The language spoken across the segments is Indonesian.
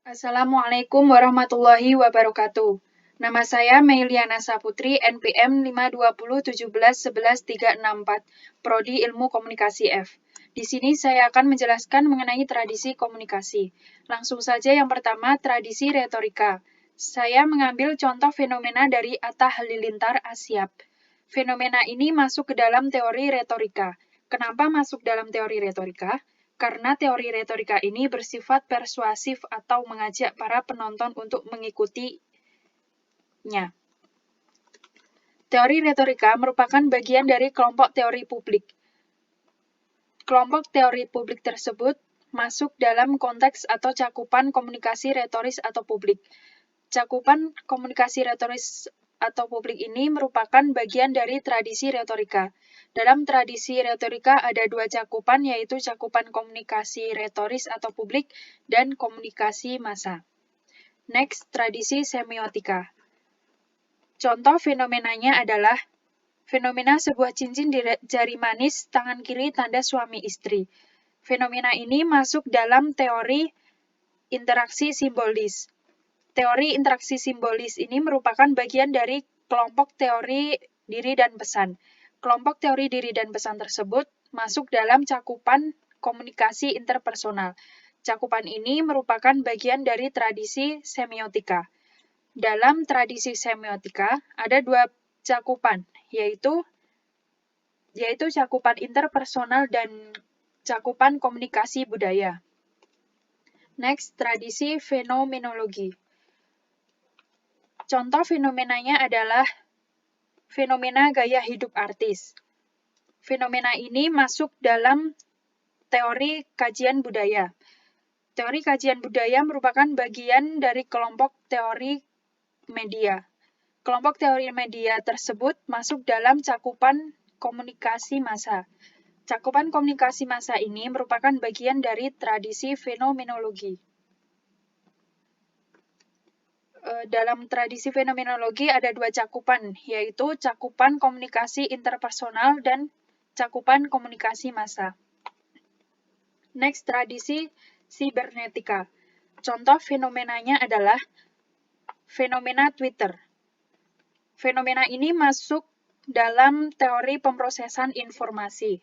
Assalamualaikum warahmatullahi wabarakatuh. Nama saya Meiliana Saputri, NPM 52017111364, Prodi Ilmu Komunikasi F. Di sini saya akan menjelaskan mengenai tradisi komunikasi. Langsung saja yang pertama, tradisi retorika. Saya mengambil contoh fenomena dari Atta Halilintar Asyap. Fenomena ini masuk ke dalam teori retorika. Kenapa masuk dalam teori retorika? Karena teori retorika ini bersifat persuasif atau mengajak para penonton untuk mengikutinya. Teori retorika merupakan bagian dari kelompok teori publik. Kelompok teori publik tersebut masuk dalam konteks atau cakupan komunikasi retoris atau publik. Cakupan komunikasi retoris atau publik ini merupakan bagian dari tradisi retorika. Dalam tradisi retorika ada dua cakupan, yaitu cakupan komunikasi retoris atau publik dan komunikasi massa. Next, tradisi semiotika. Contoh fenomenanya adalah fenomena sebuah cincin di jari manis tangan kiri tanda suami istri. Fenomena ini masuk dalam teori interaksi simbolis. Teori interaksi simbolis ini merupakan bagian dari kelompok teori diri dan pesan. Kelompok teori diri dan pesan tersebut masuk dalam cakupan komunikasi interpersonal. Cakupan ini merupakan bagian dari tradisi semiotika. Dalam tradisi semiotika ada dua cakupan, yaitu cakupan interpersonal dan cakupan komunikasi budaya. Next, tradisi fenomenologi. Contoh fenomenanya adalah fenomena gaya hidup artis. Fenomena ini masuk dalam teori kajian budaya. Teori kajian budaya merupakan bagian dari kelompok teori media. Kelompok teori media tersebut masuk dalam cakupan komunikasi massa. Cakupan komunikasi massa ini merupakan bagian dari tradisi fenomenologi. Dalam tradisi fenomenologi ada dua cakupan, yaitu cakupan komunikasi interpersonal dan cakupan komunikasi massa. Next, tradisi sibernetika. Contoh fenomenanya adalah fenomena Twitter. Fenomena ini masuk dalam teori pemrosesan informasi.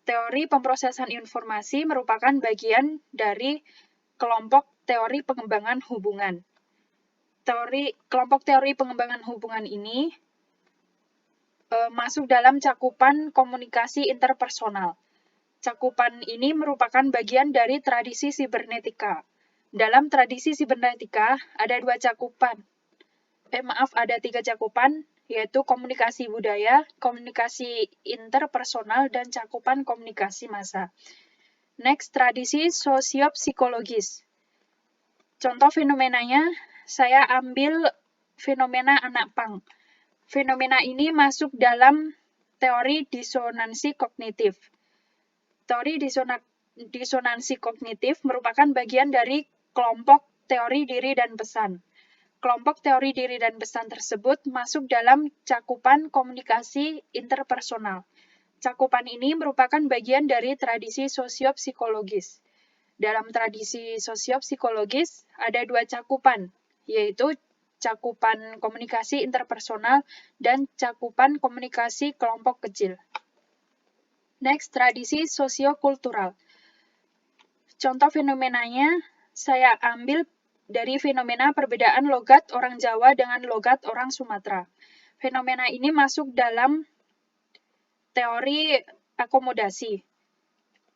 Teori pemrosesan informasi merupakan bagian dari kelompok teori pengembangan hubungan. Kelompok teori pengembangan hubungan ini masuk dalam cakupan komunikasi interpersonal. Cakupan ini merupakan bagian dari tradisi sibernetika. Dalam tradisi sibernetika ada ada tiga cakupan, yaitu komunikasi budaya, komunikasi interpersonal, dan cakupan komunikasi massa. Next, tradisi sosiopsikologis. Contoh fenomenanya, saya ambil fenomena anak pang. Fenomena ini masuk dalam teori disonansi kognitif. Teori disonansi kognitif merupakan bagian dari kelompok teori diri dan pesan. Kelompok teori diri dan pesan tersebut masuk dalam cakupan komunikasi interpersonal. Cakupan ini merupakan bagian dari tradisi sosiopsikologis. Dalam tradisi sosiopsikologis ada dua cakupan, yaitu cakupan komunikasi interpersonal dan cakupan komunikasi kelompok kecil. Next, tradisi sosiokultural. Contoh fenomenanya saya ambil dari fenomena perbedaan logat orang Jawa dengan logat orang Sumatera. Fenomena ini masuk dalam teori akomodasi.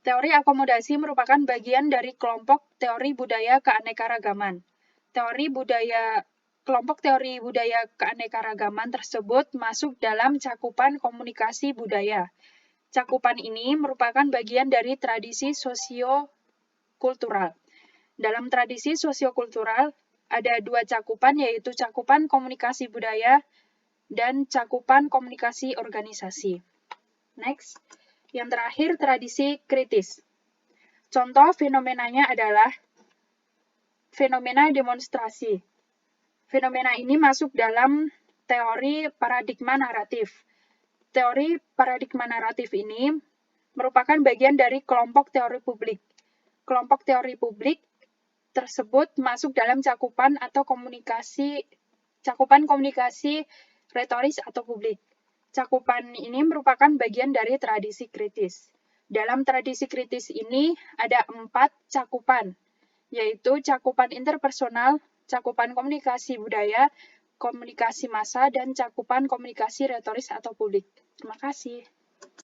Teori akomodasi merupakan bagian dari kelompok teori budaya keanekaragaman. Kelompok teori budaya keanekaragaman tersebut masuk dalam cakupan komunikasi budaya. Cakupan ini merupakan bagian dari tradisi sosiokultural. Dalam tradisi sosiokultural ada dua cakupan, yaitu cakupan komunikasi budaya dan cakupan komunikasi organisasi. Next, yang terakhir tradisi kritis. Contoh fenomenanya adalah fenomena demonstrasi. Fenomena ini masuk dalam teori paradigma naratif. Teori paradigma naratif ini merupakan bagian dari kelompok teori publik. Kelompok teori publik tersebut masuk dalam cakupan komunikasi retoris atau publik. Cakupan ini merupakan bagian dari tradisi kritis. Dalam tradisi kritis ini ada 4 cakupan, yaitu cakupan interpersonal, cakupan komunikasi budaya, komunikasi massa, dan cakupan komunikasi retoris atau publik. Terima kasih.